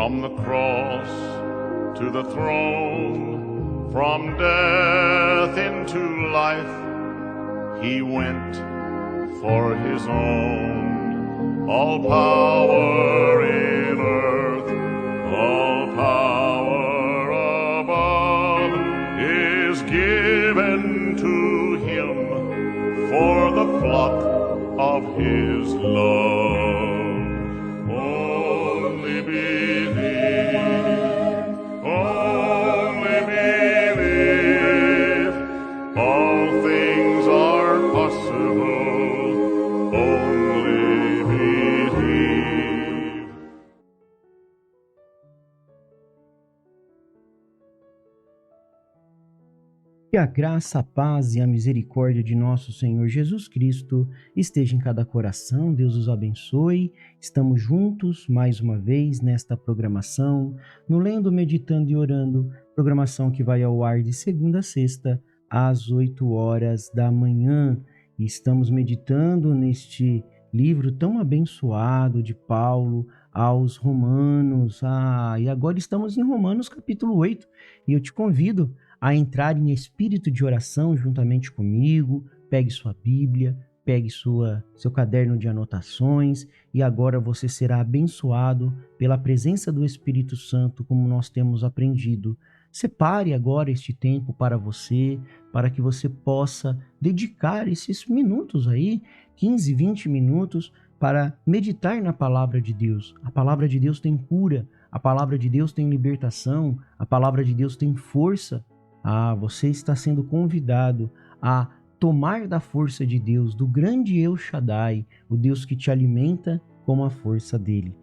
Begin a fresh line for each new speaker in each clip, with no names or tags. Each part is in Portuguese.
From the cross to the throne, from death into life, he went for his own. All power in earth, all power above is given to him for the flock of his love. Only believe, only believe, all things are possible, only believe.
Que a graça, a paz e a misericórdia de nosso Senhor Jesus Cristo esteja em cada coração. Deus os abençoe. Estamos juntos mais uma vez nesta programação, no Lendo, Meditando e Orando, programação que vai ao ar de segunda a sexta, às 8 horas da manhã. E estamos meditando neste livro tão abençoado de Paulo aos Romanos. E agora estamos em Romanos capítulo 8. E eu te convido a entrar em espírito de oração juntamente comigo. Pegue sua Bíblia, pegue seu caderno de anotações, e agora você será abençoado pela presença do Espírito Santo, como nós temos aprendido. Separe agora este tempo para você, para que você possa dedicar esses minutos aí, 15, 20 minutos, para meditar na palavra de Deus. A palavra de Deus tem cura, a palavra de Deus tem libertação, a palavra de Deus tem força. Você está sendo convidado a tomar da força de Deus, do grande El Shaddai, o Deus que te alimenta com a força dele.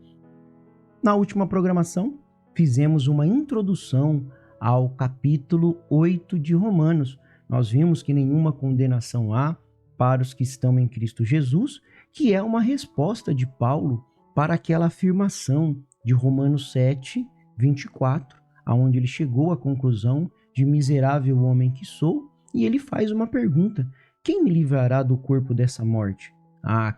Na última programação, fizemos uma introdução ao capítulo 8 de Romanos. Nós vimos que nenhuma condenação há para os que estão em Cristo Jesus, que é uma resposta de Paulo para aquela afirmação de Romanos 7, 24, onde ele chegou à conclusão de miserável homem que sou, e ele faz uma pergunta: quem me livrará do corpo dessa morte?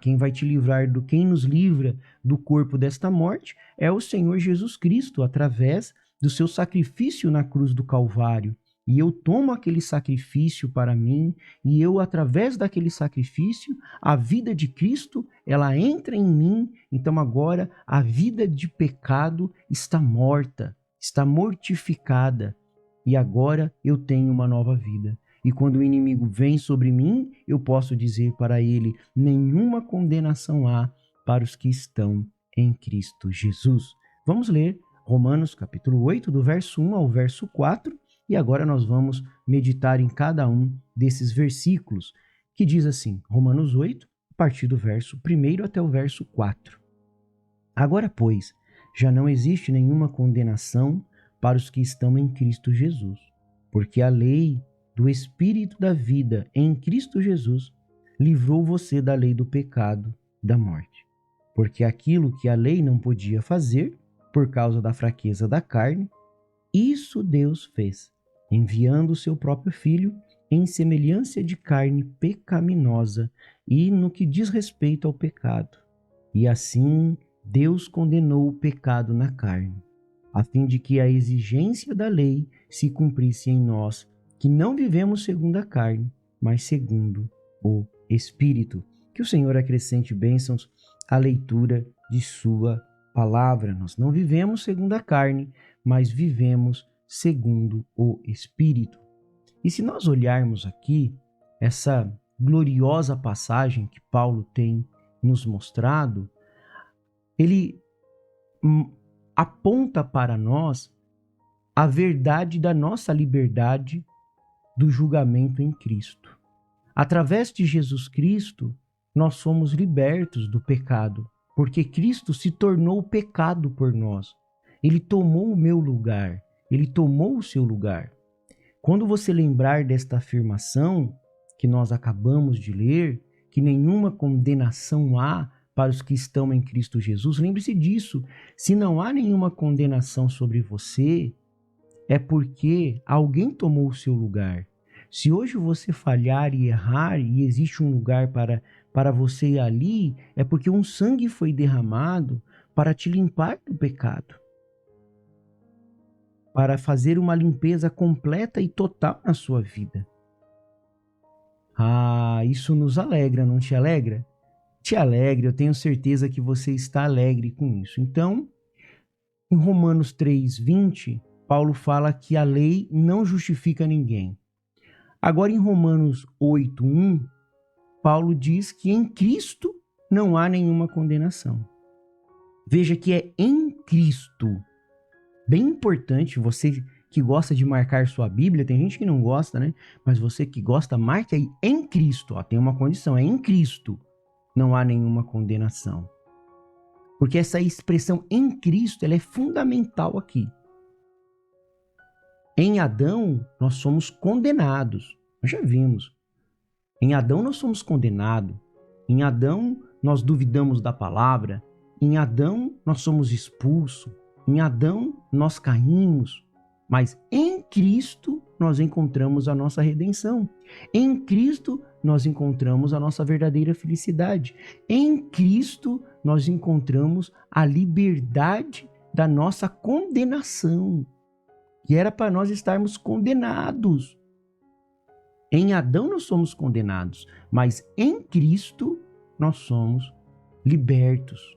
Quem vai te livrar quem nos livra do corpo desta morte é o Senhor Jesus Cristo, através do seu sacrifício na cruz do Calvário. E eu tomo aquele sacrifício para mim, e eu, através daquele sacrifício, a vida de Cristo, ela entra em mim. Então agora a vida de pecado está morta, está mortificada. E agora eu tenho uma nova vida. E quando o inimigo vem sobre mim, eu posso dizer para ele: nenhuma condenação há para os que estão em Cristo Jesus. Vamos ler Romanos capítulo 8, do verso 1 ao verso 4. E agora nós vamos meditar em cada um desses versículos, que diz assim, Romanos 8, a partir do verso 1 até o verso 4. Agora, pois, já não existe nenhuma condenação para os que estão em Cristo Jesus, porque a lei do Espírito da vida em Cristo Jesus livrou você da lei do pecado, da morte. Porque aquilo que a lei não podia fazer, por causa da fraqueza da carne, isso Deus fez, enviando o seu próprio Filho em semelhança de carne pecaminosa e no que diz respeito ao pecado. E assim Deus condenou o pecado na carne, a fim de que a exigência da lei se cumprisse em nós, que não vivemos segundo a carne, mas segundo o Espírito. Que o Senhor acrescente bênçãos à leitura de sua palavra. Nós não vivemos segundo a carne, mas vivemos segundo o Espírito. E se nós olharmos aqui essa gloriosa passagem que Paulo tem nos mostrado, ele aponta para nós a verdade da nossa liberdade do julgamento em Cristo. Através de Jesus Cristo, nós somos libertos do pecado, porque Cristo se tornou pecado por nós. Ele tomou o meu lugar, ele tomou o seu lugar. Quando você lembrar desta afirmação que nós acabamos de ler, que nenhuma condenação há para os que estão em Cristo Jesus, lembre-se disso. Se não há nenhuma condenação sobre você, é porque alguém tomou o seu lugar. Se hoje você falhar e errar e existe um lugar para você ir ali, é porque um sangue foi derramado para te limpar do pecado. para fazer uma limpeza completa e total na sua vida. Ah, isso nos alegra, não te alegra? Te alegra, eu tenho certeza que você está alegre com isso. Então, em Romanos 3:20, Paulo fala que a lei não justifica ninguém. Agora, em Romanos 8:1, Paulo diz que em Cristo não há nenhuma condenação. Veja que é em Cristo. Bem importante, você que gosta de marcar sua Bíblia, tem gente que não gosta, né? Mas você que gosta, marque aí em Cristo. Ó, tem uma condição, é em Cristo. Não há nenhuma condenação. Porque essa expressão em Cristo, ela é fundamental aqui. Em Adão, nós somos condenados. Nós já vimos. Em Adão, nós somos condenados. Em Adão, nós duvidamos da palavra. Em Adão, nós somos expulsos. Em Adão, nós caímos. Mas em Cristo, nós encontramos a nossa redenção. Em Cristo, nós encontramos a nossa verdadeira felicidade. Em Cristo, nós encontramos a liberdade da nossa condenação, que era para nós estarmos condenados. Em Adão nós somos condenados, mas em Cristo nós somos libertos.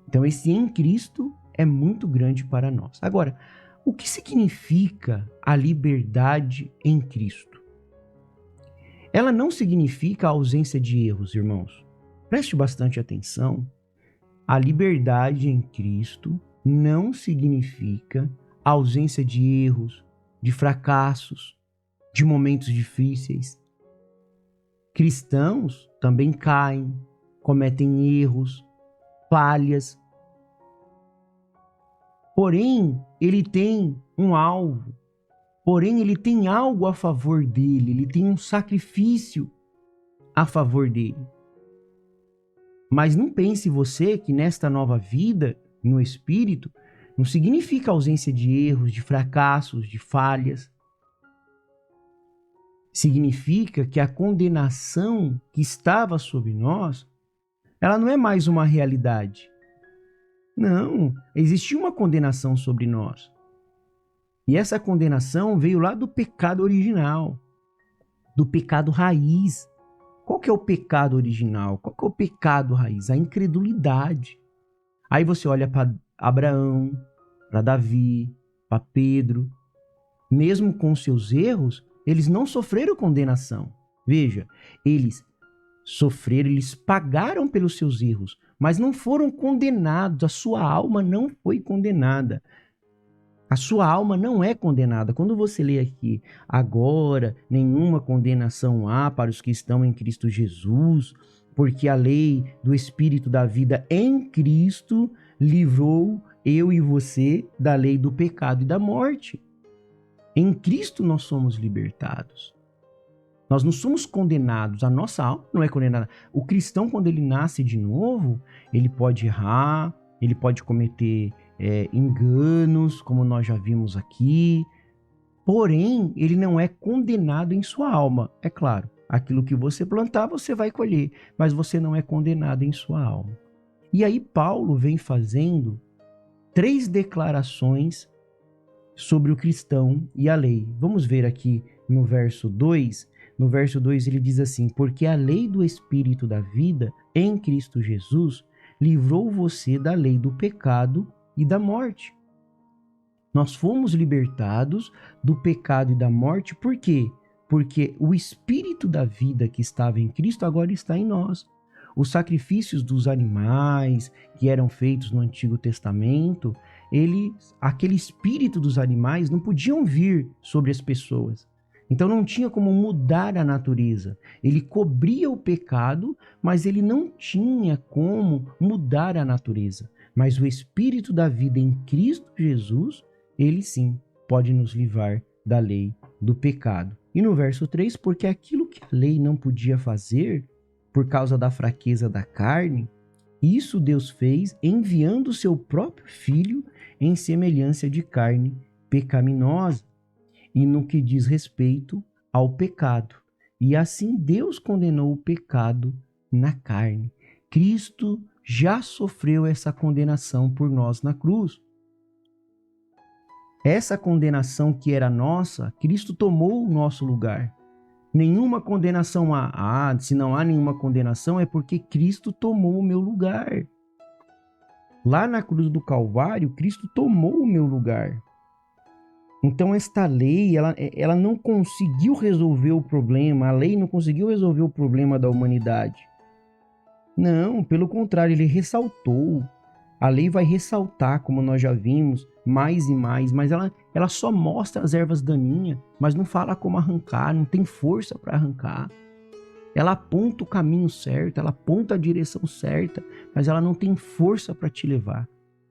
Então esse em Cristo é muito grande para nós. Agora, o que significa a liberdade em Cristo? Ela não significa a ausência de erros, irmãos. Preste bastante atenção. A liberdade em Cristo não significa a ausência de erros, de fracassos, de momentos difíceis. Cristãos também caem, cometem erros, falhas. Porém, ele tem um alvo. Porém, ele tem algo a favor dele. Ele tem um sacrifício a favor dele. Mas não pense você que nesta nova vida, no Espírito, não significa ausência de erros, de fracassos, de falhas. Significa que a condenação que estava sobre nós, ela não é mais uma realidade. Não, existia uma condenação sobre nós. E essa condenação veio lá do pecado original, do pecado raiz. Qual que é o pecado original? Qual que é o pecado raiz? A incredulidade. Aí você olha para Abraão, para Davi, para Pedro. Mesmo com seus erros, eles não sofreram condenação. Veja, eles sofreram, eles pagaram pelos seus erros, mas não foram condenados. A sua alma não foi condenada. A sua alma não é condenada. Quando você lê aqui, agora nenhuma condenação há para os que estão em Cristo Jesus, porque a lei do Espírito da vida em Cristo livrou eu e você da lei do pecado e da morte. Em Cristo nós somos libertados. Nós não somos condenados, a nossa alma não é condenada. O cristão, quando ele nasce de novo, ele pode errar, ele pode cometer enganos, como nós já vimos aqui. Porém, ele não é condenado em sua alma. É claro, aquilo que você plantar, você vai colher, mas você não é condenado em sua alma. E aí Paulo vem fazendo 3 declarações sobre o cristão e a lei. Vamos ver aqui no verso 2. No verso 2 ele diz assim: porque a lei do Espírito da vida em Cristo Jesus livrou você da lei do pecado e da morte. Nós fomos libertados do pecado e da morte, por quê? Porque o Espírito da vida que estava em Cristo agora está em nós. Os sacrifícios dos animais que eram feitos no Antigo Testamento, aquele espírito dos animais não podiam vir sobre as pessoas. Então não tinha como mudar a natureza. Ele cobria o pecado, mas ele não tinha como mudar a natureza. Mas o Espírito da vida em Cristo Jesus, ele sim pode nos livrar da lei do pecado. E no verso 3, porque aquilo que a lei não podia fazer, por causa da fraqueza da carne, isso Deus fez enviando o seu próprio Filho em semelhança de carne pecaminosa, e no que diz respeito ao pecado. E assim Deus condenou o pecado na carne. Cristo já sofreu essa condenação por nós na cruz. Essa condenação que era nossa, Cristo tomou o nosso lugar. Nenhuma condenação há. Se não há nenhuma condenação, é porque Cristo tomou o meu lugar. Lá na cruz do Calvário, Cristo tomou o meu lugar. Então esta lei, ela não conseguiu resolver o problema. A lei não conseguiu resolver o problema da humanidade. Não, pelo contrário, ele ressaltou. A lei vai ressaltar, como nós já vimos, mais e mais, mas ela só mostra as ervas daninhas, mas não fala como arrancar, não tem força para arrancar. Ela aponta o caminho certo, ela aponta a direção certa, mas ela não tem força para te levar.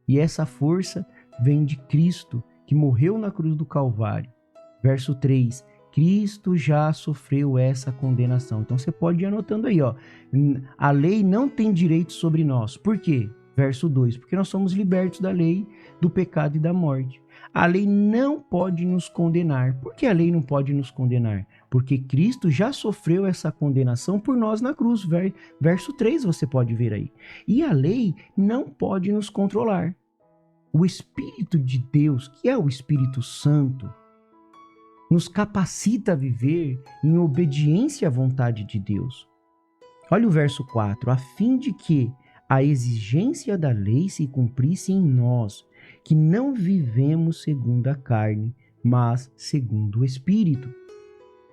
E essa força vem de Cristo, que morreu na cruz do Calvário. Verso 3, Cristo já sofreu essa condenação. Então você pode ir anotando aí, ó. A lei não tem direito sobre nós. Por quê? Verso 2, porque nós somos libertos da lei, do pecado e da morte. A lei não pode nos condenar. Por que a lei não pode nos condenar? Porque Cristo já sofreu essa condenação por nós na cruz. Verso 3 você pode ver aí. E a lei não pode nos controlar. O Espírito de Deus, que é o Espírito Santo, nos capacita a viver em obediência à vontade de Deus. Olha o verso 4. A fim de que a exigência da lei se cumprisse em nós, que não vivemos segundo a carne, mas segundo o Espírito.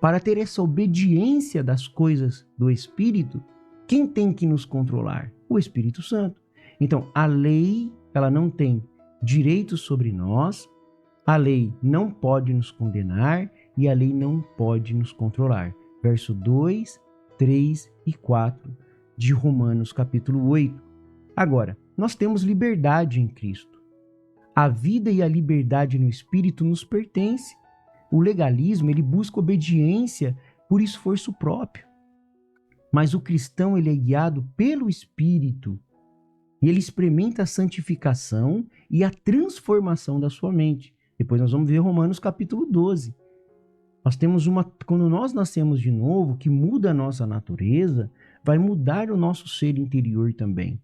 Para ter essa obediência das coisas do Espírito, quem tem que nos controlar? O Espírito Santo. Então, a lei, ela não tem direito sobre nós, a lei não pode nos condenar e a lei não pode nos controlar. Verso 2, 3 e 4 de Romanos capítulo 8. Agora, nós temos liberdade em Cristo. A vida e a liberdade no Espírito nos pertence. O legalismo, ele busca obediência por esforço próprio. Mas o cristão, ele é guiado pelo Espírito. E ele experimenta a santificação e a transformação da sua mente. Depois nós vamos ver Romanos capítulo 12. Quando nós nascemos de novo, que muda a nossa natureza, vai mudar o nosso ser interior também.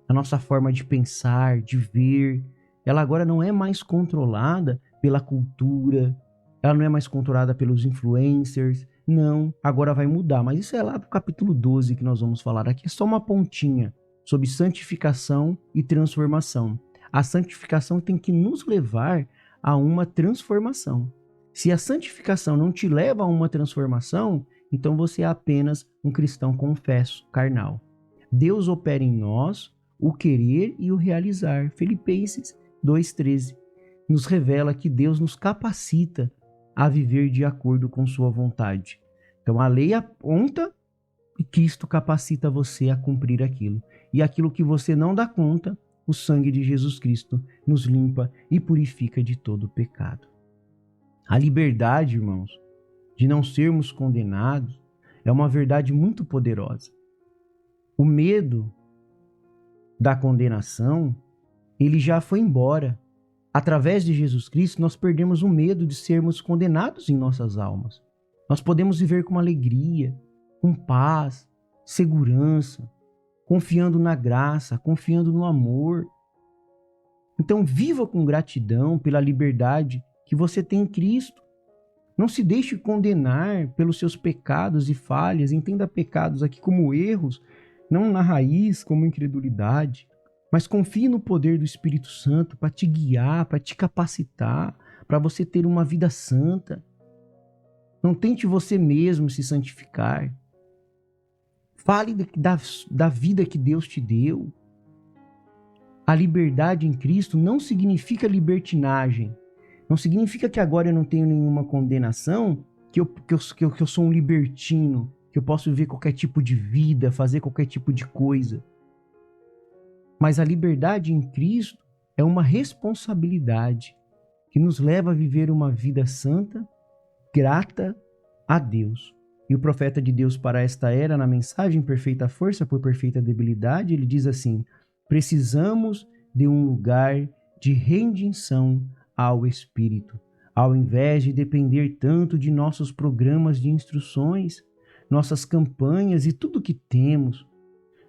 A nossa forma de pensar, de ver, ela agora não é mais controlada pela cultura, ela não é mais controlada pelos influencers, não, agora vai mudar. Mas isso é lá para o capítulo 12 que nós vamos falar. Aqui é só uma pontinha sobre santificação e transformação. A santificação tem que nos levar a uma transformação. Se a santificação não te leva a uma transformação, então você é apenas um cristão confesso, carnal. Deus opera em nós o querer e o realizar. Filipenses 2,13 nos revela que Deus nos capacita a viver de acordo com sua vontade. Então a lei aponta e Cristo capacita você a cumprir aquilo. E aquilo que você não dá conta, o sangue de Jesus Cristo nos limpa e purifica de todo pecado. A liberdade, irmãos, de não sermos condenados é uma verdade muito poderosa. O medo da condenação, ele já foi embora. Através de Jesus Cristo, nós perdemos o medo de sermos condenados em nossas almas. Nós podemos viver com alegria, com paz, segurança, confiando na graça, confiando no amor. Então, viva com gratidão pela liberdade que você tem em Cristo. Não se deixe condenar pelos seus pecados e falhas. Entenda pecados aqui como erros, não na raiz como incredulidade. Mas confie no poder do Espírito Santo para te guiar, para te capacitar, para você ter uma vida santa. Não tente você mesmo se santificar. Fale da vida que Deus te deu. A liberdade em Cristo não significa libertinagem. Não significa que agora eu não tenho nenhuma condenação, que eu sou um libertino, que eu posso viver qualquer tipo de vida, fazer qualquer tipo de coisa. Mas a liberdade em Cristo é uma responsabilidade que nos leva a viver uma vida santa, grata a Deus. E o profeta de Deus para esta era, na mensagem Perfeita Força por Perfeita Debilidade, ele diz assim: precisamos de um lugar de rendição ao Espírito. Ao invés de depender tanto de nossos programas de instruções, nossas campanhas e tudo que temos,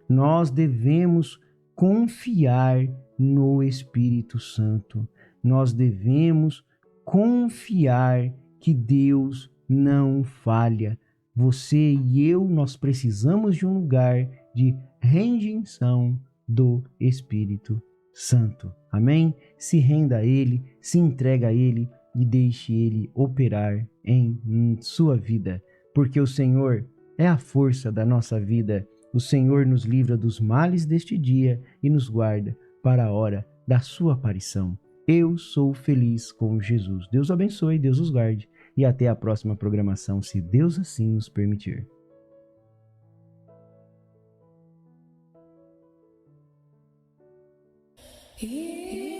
nós devemos confiar no Espírito Santo. Nós devemos confiar que Deus não falha. Você e eu, nós precisamos de um lugar de rendição do Espírito Santo. Amém? Se renda a Ele, se entrega a Ele e deixe Ele operar em sua vida, porque o Senhor é a força da nossa vida. O Senhor nos livra dos males deste dia e nos guarda para a hora da sua aparição. Eu sou feliz com Jesus. Deus abençoe, Deus os guarde e até a próxima programação, se Deus assim nos permitir.
Yeah.